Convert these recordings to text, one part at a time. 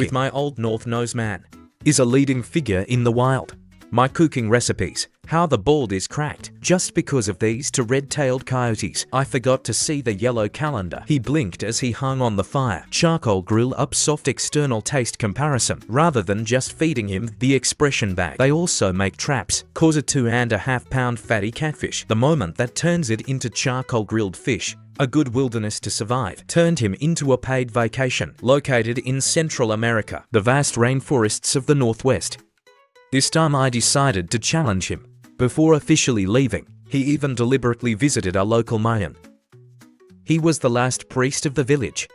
with my old North-Nosed man, is a leading figure in the wild. My cooking recipes, how the bald is cracked, just because of these to red-tailed coyotes. I forgot to see the yellow calendar. He blinked as he hung on the fire. Charcoal grill up soft external taste comparison, rather than just feeding him the expression bag. They also make traps, cause a 2.5 pound fatty catfish. The moment that turns it into charcoal grilled fish, a good wilderness to survive, turned him into a paid vacation. Located in Central America, the vast rainforests of the Northwest. This time I decided to challenge him. Before officially leaving, he even deliberately visited a local Mayan. He was the last priest of the village.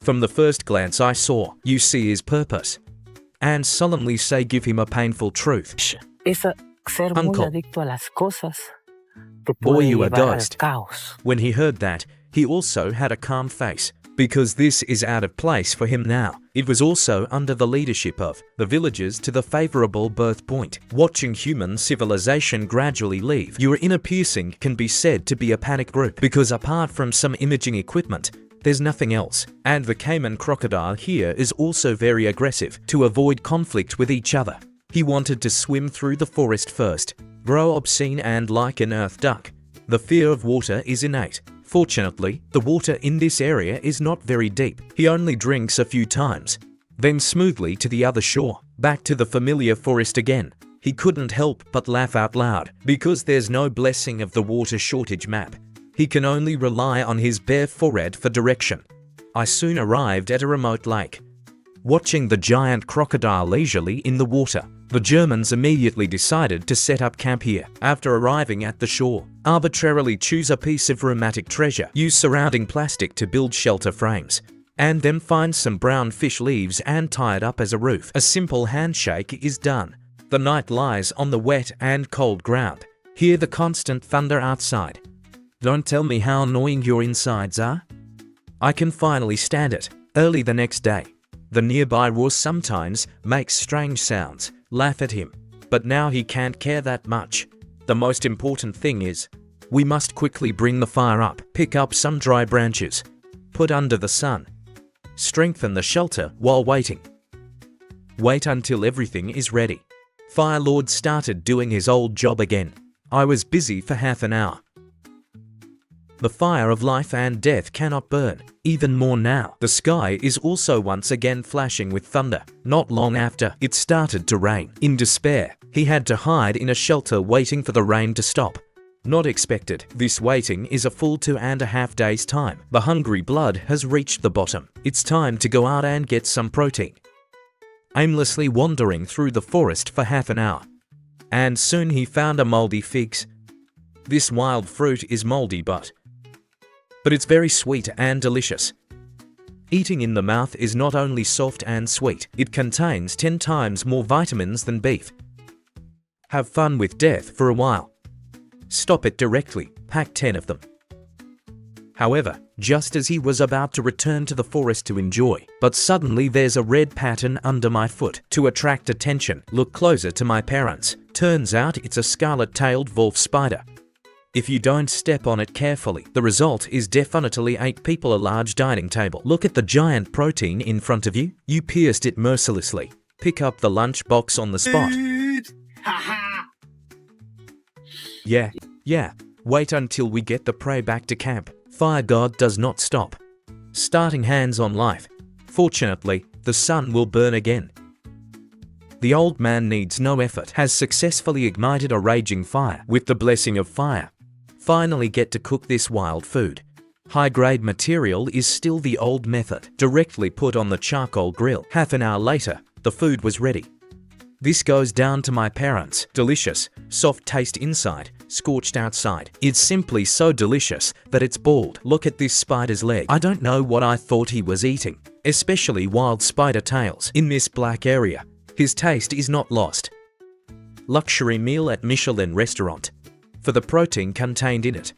From the first glance I saw, you see his purpose, and solemnly say give him a painful truth. Uncle, boy, you a ghost. When he heard that, he also had a calm face, because this is out of place for him now. It was also under the leadership of the villagers to the favorable birth point. Watching human civilization gradually leave your inner piercing can be said to be a panic group, because apart from some imaging equipment, there's nothing else. And the caiman crocodile here is also very aggressive to avoid conflict with each other. He wanted to swim through the forest first, grow obscene and like an earth duck. The fear of water is innate. Fortunately, the water in this area is not very deep. He only drinks a few times, then smoothly to the other shore, back to the familiar forest again. He couldn't help but laugh out loud, because there's no blessing of the water shortage map. He can only rely on his bare forehead for direction. I soon arrived at a remote lake. Watching the giant crocodile leisurely in the water, the Germans immediately decided to set up camp here. After arriving at the shore, arbitrarily choose a piece of rheumatic treasure, use surrounding plastic to build shelter frames, and then find some brown fish leaves and tie it up as a roof. A simple handshake is done. The night lies on the wet and cold ground. Hear the constant thunder outside. Don't tell me how annoying your insides are. I can finally stand it. Early the next day, the nearby roar sometimes makes strange sounds. Laugh at him, but now he can't care that much. The most important thing is, we must quickly bring the fire up, pick up some dry branches, put under the sun, strengthen the shelter while waiting. Wait until everything is ready. Fire Lord started doing his old job again. I was busy for half an hour. The fire of life and death cannot burn, even more now. The sky is also once again flashing with thunder. Not long after, it started to rain. In despair, he had to hide in a shelter waiting for the rain to stop. Not expected. This waiting is a full 2.5 days' time. The hungry blood has reached the bottom. It's time to go out and get some protein. Aimlessly wandering through the forest for half an hour, and soon he found a moldy figs. This wild fruit is moldy but it's very sweet and delicious. Eating in the mouth is not only soft and sweet, it contains 10 times more vitamins than beef. Have fun with death for a while. Stop it directly, pack 10 of them. However, just as he was about to return to the forest to enjoy, but suddenly there's a red pattern under my foot. To attract attention, look closer to my parents. Turns out it's a scarlet-tailed wolf spider. If you don't step on it carefully, the result is definitely 8 people a large dining table. Look at the giant protein in front of you. You pierced it mercilessly. Pick up the lunch box on the spot. Yeah. Wait until we get the prey back to camp. Fire God does not stop. Starting hands on life. Fortunately, the sun will burn again. The old man needs no effort, has successfully ignited a raging fire with the blessing of fire. Finally get to cook this wild food. High-grade material is still the old method. Directly put on the charcoal grill. Half an hour later, the food was ready. This goes down to my parents. Delicious, soft taste inside, scorched outside. It's simply so delicious that it's bald. Look at this spider's leg. I don't know what I thought he was eating, especially wild spider tails. In this black area, his taste is not lost. Luxury meal at Michelin restaurant. For the protein contained in it.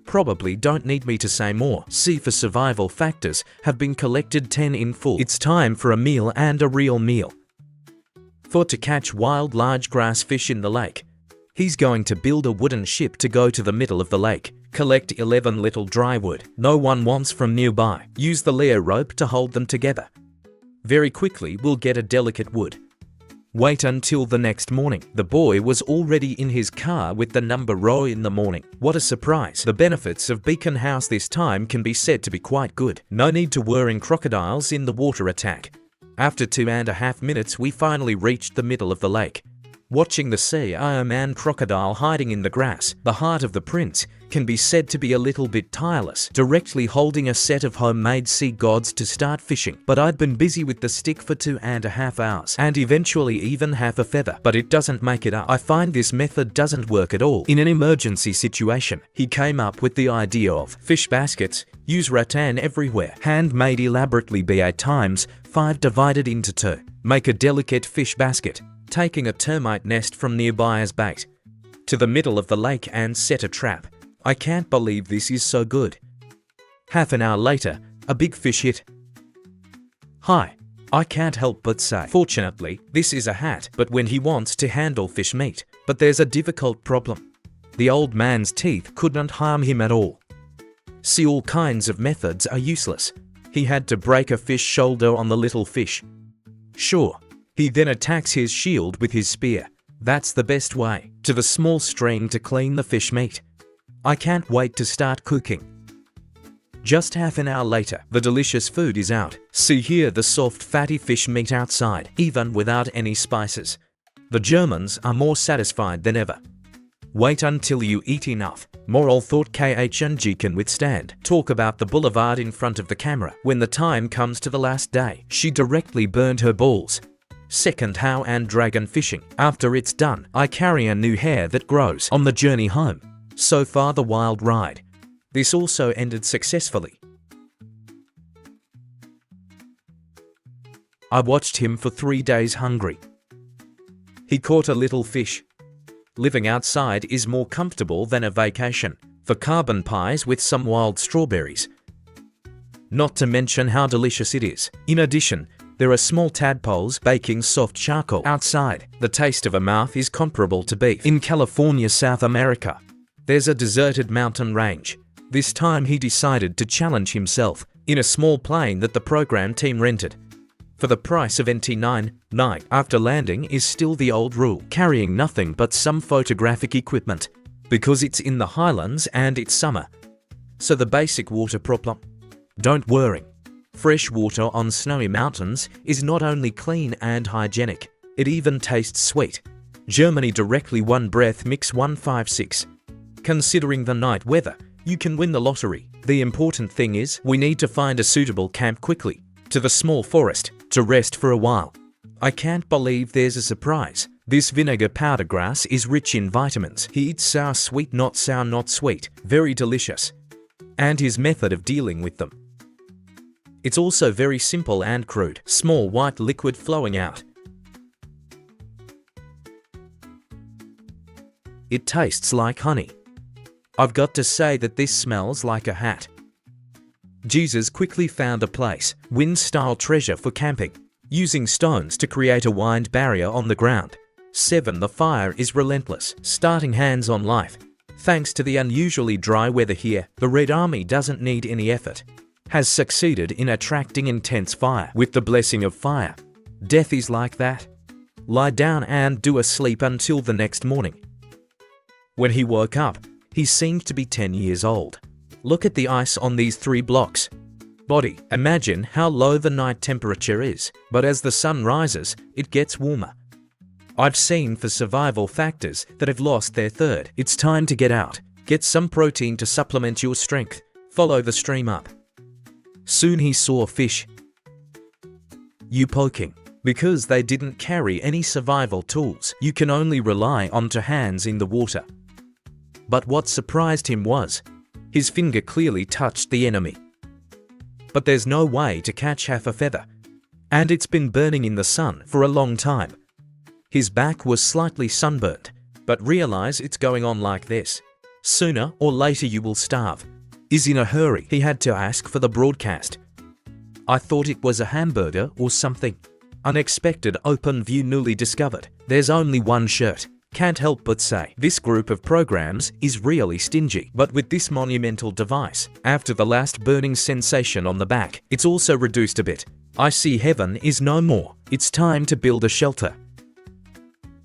Probably don't need me to say more. C for survival factors have been collected 10 in full. It's time for a meal and a real meal. For to catch wild large grass fish in the lake. He's going to build a wooden ship to go to the middle of the lake. Collect 11 little dry wood. No one wants from nearby. Use the Leo rope to hold them together. Very quickly we'll get a delicate wood. Wait until the next morning. The boy was already in his car with the number row in the morning. What a surprise. The benefits of Beacon House this time can be said to be quite good. No need to worry crocodiles in the water attack. After 2.5 minutes we finally reached the middle of the lake. Watching the sea man crocodile hiding in the grass, the heart of the prince, can be said to be a little bit tireless, directly holding a set of homemade sea gods to start fishing. But I'd been busy with the stick for 2.5 hours, and eventually even half a feather, but it doesn't make it up. I find this method doesn't work at all. In an emergency situation, he came up with the idea of fish baskets. Use rattan everywhere, handmade elaborately by 5 divided into 2. Make a delicate fish basket, taking a termite nest from nearby as bait, to the middle of the lake and set a trap. I can't believe this is so good. Half an hour later, a big fish hit. Hi. I can't help but say, fortunately, this is a hat, but when he wants to handle fish meat. But there's a difficult problem. The old man's teeth couldn't harm him at all. See, all kinds of methods are useless. He had to break a fish shoulder on the little fish. Sure. He then attacks his shield with his spear. That's the best way. To the small stream to clean the fish meat. I can't wait to start cooking. Just half an hour later, the delicious food is out. See here the soft fatty fish meat outside, even without any spices. The Germans are more satisfied than ever. Wait until you eat enough. Moral thought: KHNG can withstand. Talk about the boulevard in front of the camera. When the time comes to the last day, she directly burned her balls. Second, how and dragon fishing. After it's done, I carry a new hair that grows on the journey home. So far the wild ride. This also ended successfully. I watched him for 3 days hungry. He caught a little fish. Living outside is more comfortable than a vacation. For carbon pies with some wild strawberries. Not to mention how delicious it is. In addition, there are small tadpoles baking soft charcoal outside. The taste of a mouth is comparable to beef. In California, South America, there's a deserted mountain range. This time he decided to challenge himself in a small plane that the program team rented. For the price of $99, after landing is still the old rule, carrying nothing but some photographic equipment, because it's in the highlands and it's summer. So the basic water problem. Don't worry. Fresh water on snowy mountains is not only clean and hygienic, it even tastes sweet. Germany directly, one breath mix 156. Considering the night weather, you can win the lottery. The important thing is, we need to find a suitable camp quickly, to the small forest, to rest for a while. I can't believe there's a surprise. This vinegar powder grass is rich in vitamins. He eats sour sweet, not sour not sweet. Very delicious. And his method of dealing with them. It's also very simple and crude. Small white liquid flowing out. It tastes like honey. I've got to say that this smells like a hat. Jesus quickly found a place, wind-style treasure for camping, using stones to create a wind barrier on the ground. 7. The fire is relentless, starting hands on life. Thanks to the unusually dry weather here, the Red Army doesn't need any effort. Has succeeded in attracting intense fire with the blessing of fire. Death is like that. Lie down and do a sleep until the next morning. When he woke up, he seemed to be 10 years old. Look at the ice on these 3 blocks. Body, imagine how low the night temperature is, but as the sun rises, it gets warmer. I've seen for survival factors that have lost their third. It's time to get out. Get some protein to supplement your strength. Follow the stream up. Soon he saw fish. You poking. Because they didn't carry any survival tools, you can only rely on 2 hands in the water. But what surprised him was, his finger clearly touched the enemy. But there's no way to catch half a feather. And it's been burning in the sun for a long time. His back was slightly sunburned, but realize it's going on like this. Sooner or later you will starve. Is in a hurry. He had to ask for the broadcast. I thought it was a hamburger or something. Unexpected open view newly discovered. There's only one shirt. Can't help but say, this group of programs is really stingy. But with this monumental device, after the last burning sensation on the back, it's also reduced a bit. I see heaven is no more. It's time to build a shelter.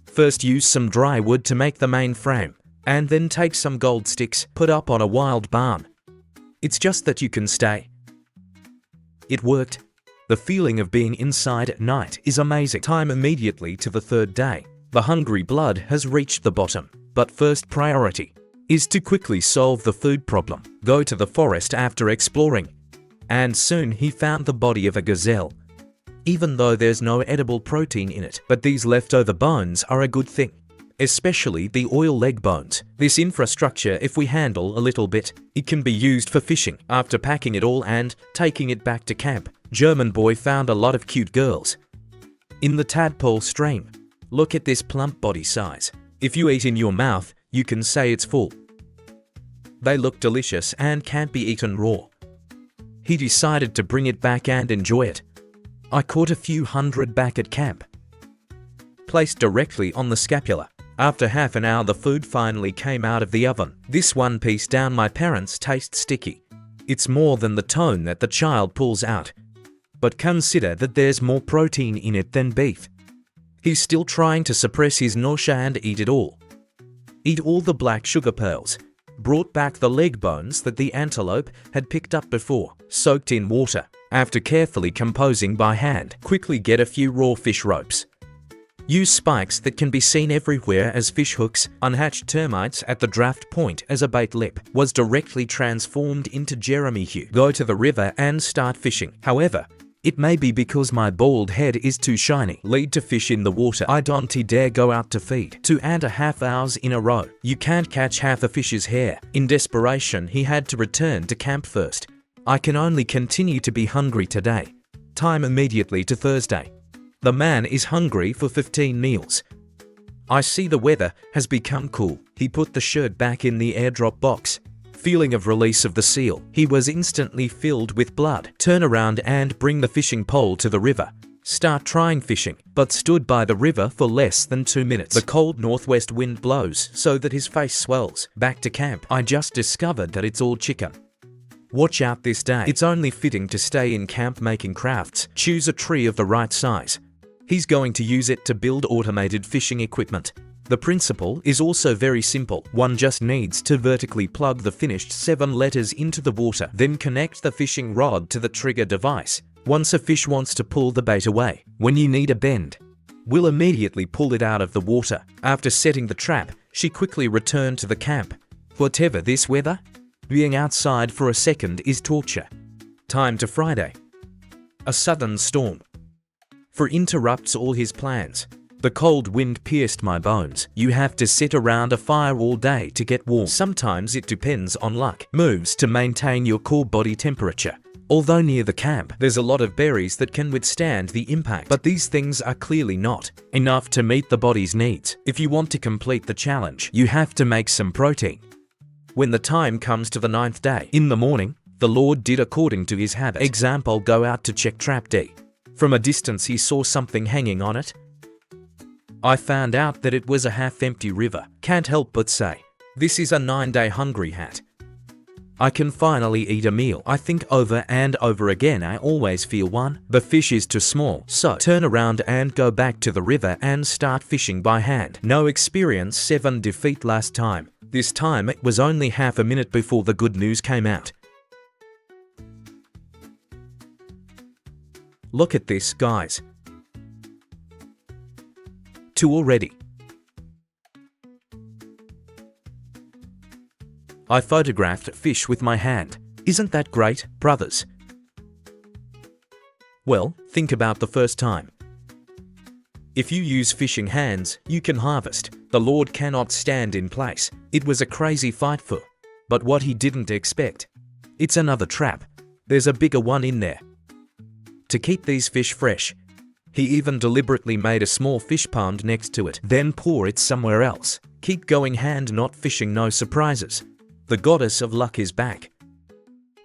First use some dry wood to make the main frame, and then take some gold sticks, put up on a wild barn. It's just that you can stay. It worked. The feeling of being inside at night is amazing. Time immediately to the third day. The hungry blood has reached the bottom, but first priority is to quickly solve the food problem. Go to the forest after exploring, and soon he found the body of a gazelle. Even though there's no edible protein in it, but these leftover bones are a good thing, especially the oil leg bones. This infrastructure, if we handle a little bit, it can be used for fishing. After packing it all and taking it back to camp, German boy found a lot of cute girls in the tadpole stream. Look at this plump body size. If you eat in your mouth, you can say it's full. They look delicious and can't be eaten raw. He decided to bring it back and enjoy it. I caught a few hundred back at camp, placed directly on the scapula. After half an hour, the food finally came out of the oven. This one piece down my parents tastes sticky. It's more than the tone that the child pulls out. But consider that there's more protein in it than beef. He's still trying to suppress his nausea and eat it all. Eat all the black sugar pearls. Brought back the leg bones that the antelope had picked up before, soaked in water. After carefully composing by hand, quickly get a few raw fish ropes. Use spikes that can be seen everywhere as fish hooks. Unhatched termites at the draft point as a bait lip. Was directly transformed into Jeremy Hugh. Go to the river and start fishing. However, it may be because my bald head is too shiny. Lead to fish in the water. I don't dare go out to feed. 2.5 hours in a row. You can't catch half a fish's hair. In desperation, he had to return to camp first. I can only continue to be hungry today. Time immediately to Thursday. The man is hungry for 15 meals. I see the weather has become cool. He put the shirt back in the airdrop box. Feeling of release of the seal. He was instantly filled with blood. Turn around and bring the fishing pole to the river. Start trying fishing, but stood by the river for less than 2 minutes. The cold northwest wind blows so that his face swells. Back to camp. I just discovered that it's all chicken. Watch out this day. It's only fitting to stay in camp making crafts. Choose a tree of the right size. He's going to use it to build automated fishing equipment. The principle is also very simple. One just needs to vertically plug the finished 7 letters into the water, then connect the fishing rod to the trigger device. Once a fish wants to pull the bait away, when you need a bend, we'll immediately pull it out of the water. After setting the trap, she quickly returned to the camp. Whatever this weather, being outside for a second is torture. Time to Friday. A sudden storm interrupts all his plans. The cold wind pierced my bones. You have to sit around a fire all day to get warm. Sometimes it depends on luck. Moves to maintain your core body temperature. Although near the camp, there's a lot of berries that can withstand the impact, but these things are clearly not enough to meet the body's needs. If you want to complete the challenge, you have to make some protein. When the time comes to the 9th day, in the morning, the Lord did according to his habit. Example, go out to check trap D. From a distance he saw something hanging on it. I found out that it was a half-empty river. Can't help but say, this is a 9-day hungry hat. I can finally eat a meal. I think over and over again I always feel one. The fish is too small, so turn around and go back to the river and start fishing by hand. No experience, 7 defeat last time. This time it was only half a minute before the good news came out. Look at this, guys. 2 already. I photographed fish with my hand. Isn't that great, brothers? Well, think about the first time. If you use fishing hands, you can harvest. The Lord cannot stand in place. It was a crazy fight for. But what he didn't expect. It's another trap. There's a bigger one in there. To keep these fish fresh, he even deliberately made a small fish pond next to it. Then pour it somewhere else. Keep going, hand not fishing, no surprises. The goddess of luck is back.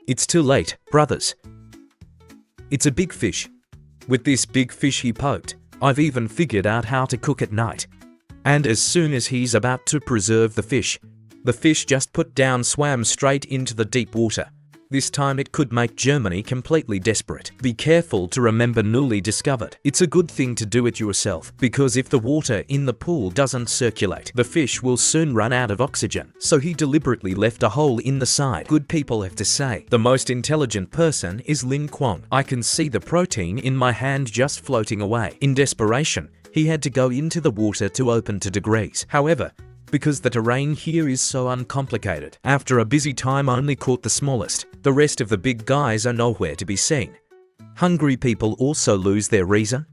It's too late, brothers. It's a big fish. With this big fish he poked, I've even figured out how to cook at night. And as soon as he's about to preserve the fish just put down, swam straight into the deep water. This time it could make Germany completely desperate. Be careful to remember newly discovered. It's a good thing to do it yourself, because if the water in the pool doesn't circulate, the fish will soon run out of oxygen. So he deliberately left a hole in the side. Good people have to say. The most intelligent person is Lin Kuang. I can see the protein in my hand just floating away. In desperation, he had to go into the water to open to degrees. However, because the terrain here is so uncomplicated, after a busy time only caught the smallest. The rest of the big guys are nowhere to be seen. Hungry people also lose their reason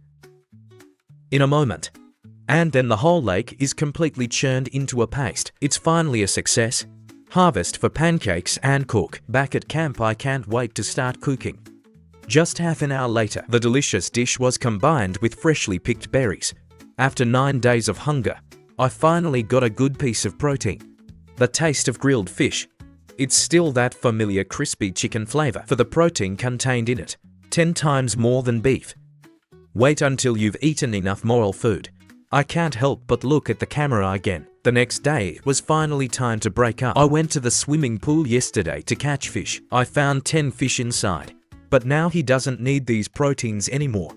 in a moment. And then the whole lake is completely churned into a paste. It's finally a success. Harvest for pancakes and cook. Back at camp, I can't wait to start cooking. Just half an hour later, the delicious dish was combined with freshly picked berries. After 9 days of hunger, I finally got a good piece of protein. The taste of grilled fish. It's still that familiar crispy chicken flavor for the protein contained in it. 10 times more than beef. Wait until you've eaten enough moral food. I can't help but look at the camera again. The next day, it was finally time to break up. I went to the swimming pool yesterday to catch fish. I found 10 fish inside. But now he doesn't need these proteins anymore.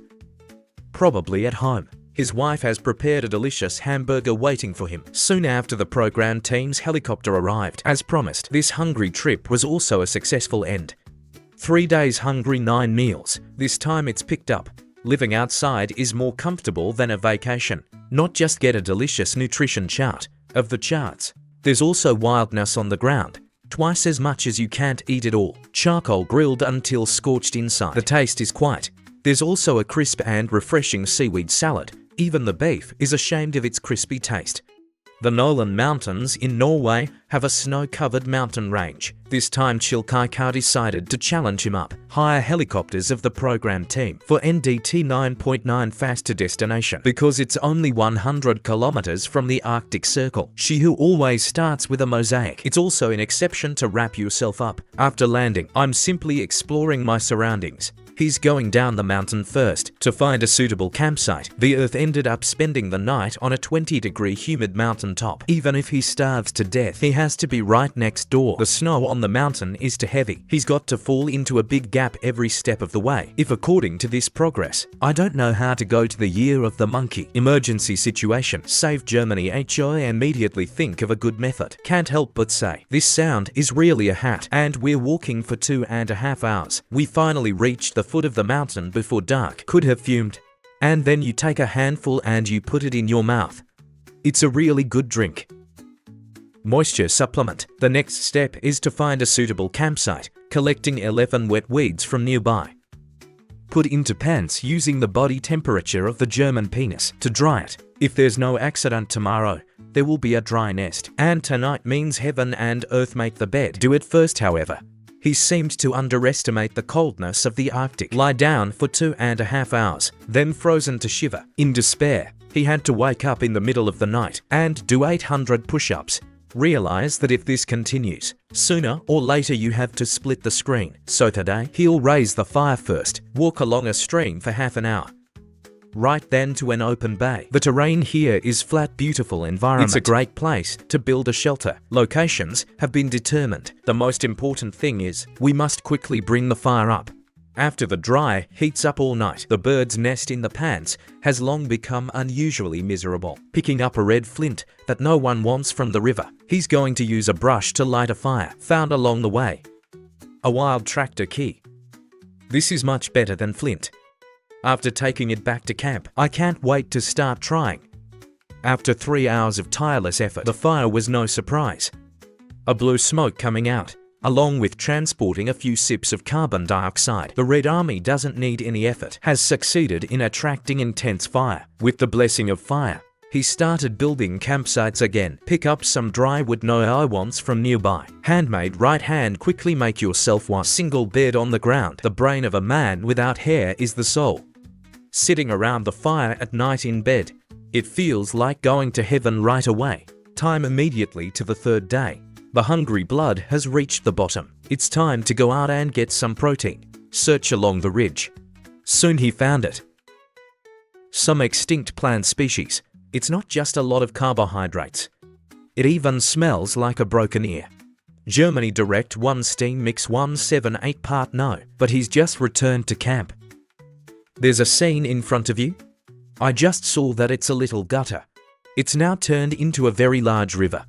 Probably at home. His wife has prepared a delicious hamburger waiting for him. Soon after, the program team's helicopter arrived. As promised, this hungry trip was also a successful end. 3 days hungry, 9 meals. This time it's picked up. Living outside is more comfortable than a vacation. Not just get a delicious nutrition chart of the charts. There's also wildness on the ground. Twice as much as you can't eat it all. Charcoal grilled until scorched inside. The taste is quite. There's also a crisp and refreshing seaweed salad. Even the beef is ashamed of its crispy taste. The Nolan Mountains in Norway have a snow-covered mountain range. This time Chilkaikar decided to challenge him up. Hire helicopters of the program team for NDT 9.9 fast to destination, because it's only 100 kilometers from the Arctic Circle. She who always starts with a mosaic. It's also an exception to wrap yourself up. After landing, I'm simply exploring my surroundings. He's going down the mountain first to find a suitable campsite. The Earth ended up spending the night on a 20-degree humid mountain top. Even if he starves to death, he has to be right next door. The snow on the mountain is too heavy. He's got to fall into a big gap every step of the way. If according to this progress, I don't know how to go to the year of the monkey. Emergency situation. Save Germany. I immediately think of a good method. Can't help but say, this sound is really a hat. And we're walking for 2.5 hours. We finally reached the foot of the mountain before dark. Could have fumed. And then you take a handful and you put it in your mouth. It's a really good drink. Moisture supplement. The next step is to find a suitable campsite, collecting 11 wet weeds from nearby. Put into pans using the body temperature of the German penis to dry it. If there's no accident tomorrow, there will be a dry nest. And tonight means heaven and earth make the bed. Do it first, however. He seemed to underestimate the coldness of the Arctic. Lie down for 2.5 hours, then frozen to shiver. In despair, he had to wake up in the middle of the night and do 800 push-ups. Realize that if this continues, sooner or later you have to split the screen. So today, he'll raise the fire first, walk along a stream for half an hour. Right then to an open bay. The terrain here is flat, beautiful environment. It's a great place to build a shelter. Locations have been determined. The most important thing is, we must quickly bring the fire up. After the dry heats up all night, the bird's nest in the pans has long become unusually miserable. Picking up a red flint that no one wants from the river, he's going to use a brush to light a fire found along the way. A wild tractor key. This is much better than flint. After taking it back to camp, I can't wait to start trying. After 3 hours of tireless effort, the fire was no surprise. A blue smoke coming out, along with transporting a few sips of carbon dioxide. The Red Army doesn't need any effort, has succeeded in attracting intense fire. With the blessing of fire, he started building campsites again. Pick up some dry wood no I wants from nearby. Handmade right hand, quickly make yourself one. Single bed on the ground. The brain of a man without hair is the soul. Sitting around the fire at night in bed, it feels like going to heaven right away. Time immediately to the third day. The hungry blood has reached the bottom. It's time to go out and get some protein. Search along the ridge. Soon he found it. Some extinct plant species. It's not just a lot of carbohydrates. It even smells like a broken ear. Germany direct 1 steam mix 178 part no, but he's just returned to camp. There's a scene in front of you? I just saw that it's a little gutter. It's now turned into a very large river.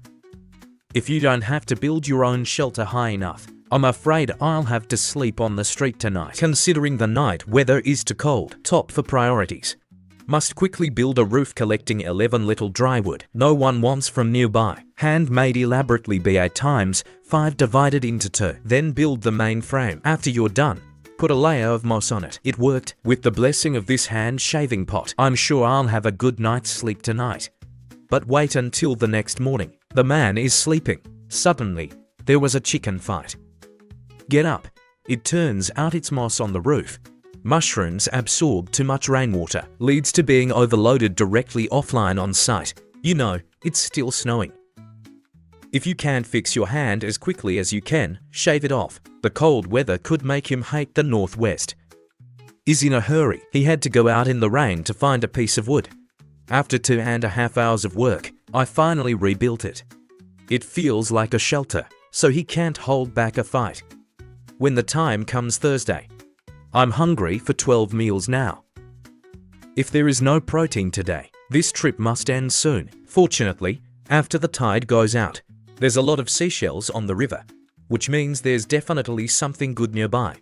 If you don't have to build your own shelter high enough, I'm afraid I'll have to sleep on the street tonight. Considering the night weather is too cold, top for priorities. Must quickly build a roof collecting 11 little dry wood no one wants from nearby. Handmade elaborately by 5 divided into 2. Then build the main frame. After you're done, put a layer of moss on it. It worked. With the blessing of this hand shaving pot, I'm sure I'll have a good night's sleep tonight. But wait until the next morning. The man is sleeping. Suddenly, there was a chicken fight. Get up. It turns out it's moss on the roof. Mushrooms absorb too much rainwater, leads to being overloaded directly offline on site. You know, it's still snowing. If you can't fix your hand as quickly as you can, shave it off. The cold weather could make him hate the Northwest. Is in a hurry. He had to go out in the rain to find a piece of wood. After 2.5 hours of work, I finally rebuilt it. It feels like a shelter, so he can't hold back a fight. When the time comes Thursday, I'm hungry for 12 meals now. If there is no protein today, this trip must end soon. Fortunately, after the tide goes out, there's a lot of seashells on the river, which means there's definitely something good nearby.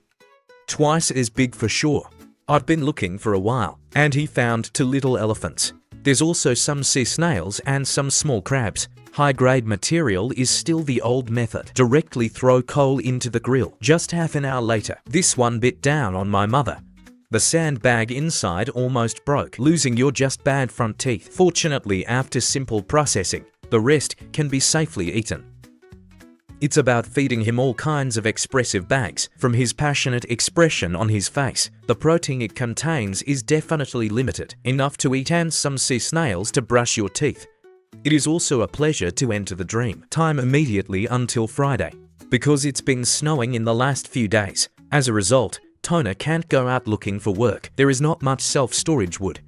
Twice as big for sure. I've been looking for a while, and he found 2 little elephants. There's also some sea snails and some small crabs. High-grade material is still the old method. Directly throw coal into the grill. Just half an hour later, this one bit down on my mother. The sandbag inside almost broke, losing your just bad front teeth. Fortunately, after simple processing, the rest can be safely eaten. It's about feeding him all kinds of expressive bags. From his passionate expression on his face, the protein it contains is definitely limited, enough to eat and some sea snails to brush your teeth. It is also a pleasure to enter the dream time immediately until Friday, because it's been snowing in the last few days. As a result, Toner can't go out looking for work. There is not much self-storage wood.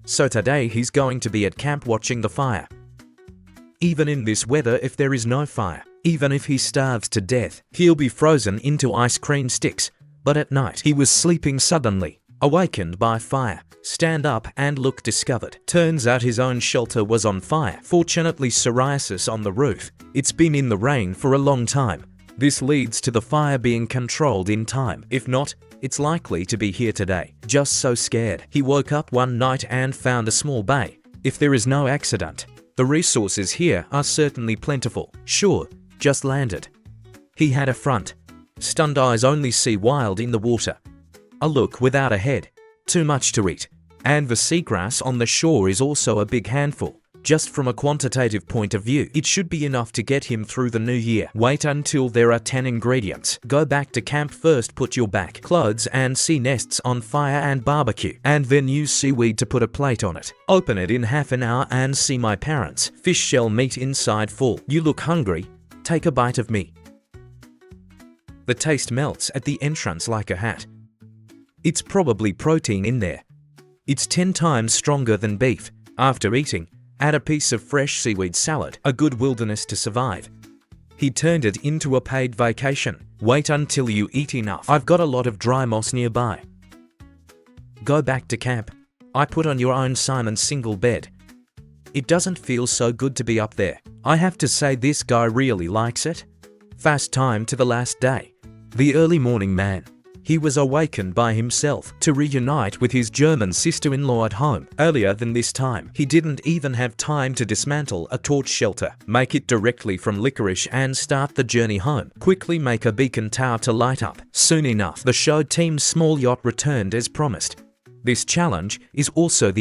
So today he's going to be at camp watching the fire. Even in this weather, if there is no fire, even if he starves to death, he'll be frozen into ice cream sticks. But at night, he was sleeping suddenly, awakened by fire. Stand up and look discovered. Turns out his own shelter was on fire. Fortunately, psoriasis on the roof. It's been in the rain for a long time. This leads to the fire being controlled in time. If not, it's likely to be here today. Just so scared. He woke up one night and found a small bay. If there is no accident, the resources here are certainly plentiful. Sure, just landed. He had a front. Stunned eyes only see wild in the water. A look without a head. Too much to eat. And the seagrass on the shore is also a big handful. Just from a quantitative point of view, it should be enough to get him through the new year. Wait until there are 10 ingredients. Go back to camp first, put your back, clothes and sea nests on fire and barbecue, and then use seaweed to put a plate on it. Open it in half an hour and see my parents. Fish shell meat inside full. You look hungry? Take a bite of me. The taste melts at the entrance like a hat. It's probably protein in there. It's 10 times stronger than beef. After eating, add a piece of fresh seaweed salad, a good wilderness to survive. He turned it into a paid vacation. Wait until you eat enough. I've got a lot of dry moss nearby. Go back to camp. I put on your own Simon single bed. It doesn't feel so good to be up there. I have to say this guy really likes it. Fast time to the last day. The early morning man. He was awakened by himself to reunite with his German sister-in-law at home. Earlier than this time, he didn't even have time to dismantle a torch shelter, make it directly from licorice and start the journey home. Quickly make a beacon tower to light up. Soon enough, the show team's small yacht returned as promised. This challenge is also the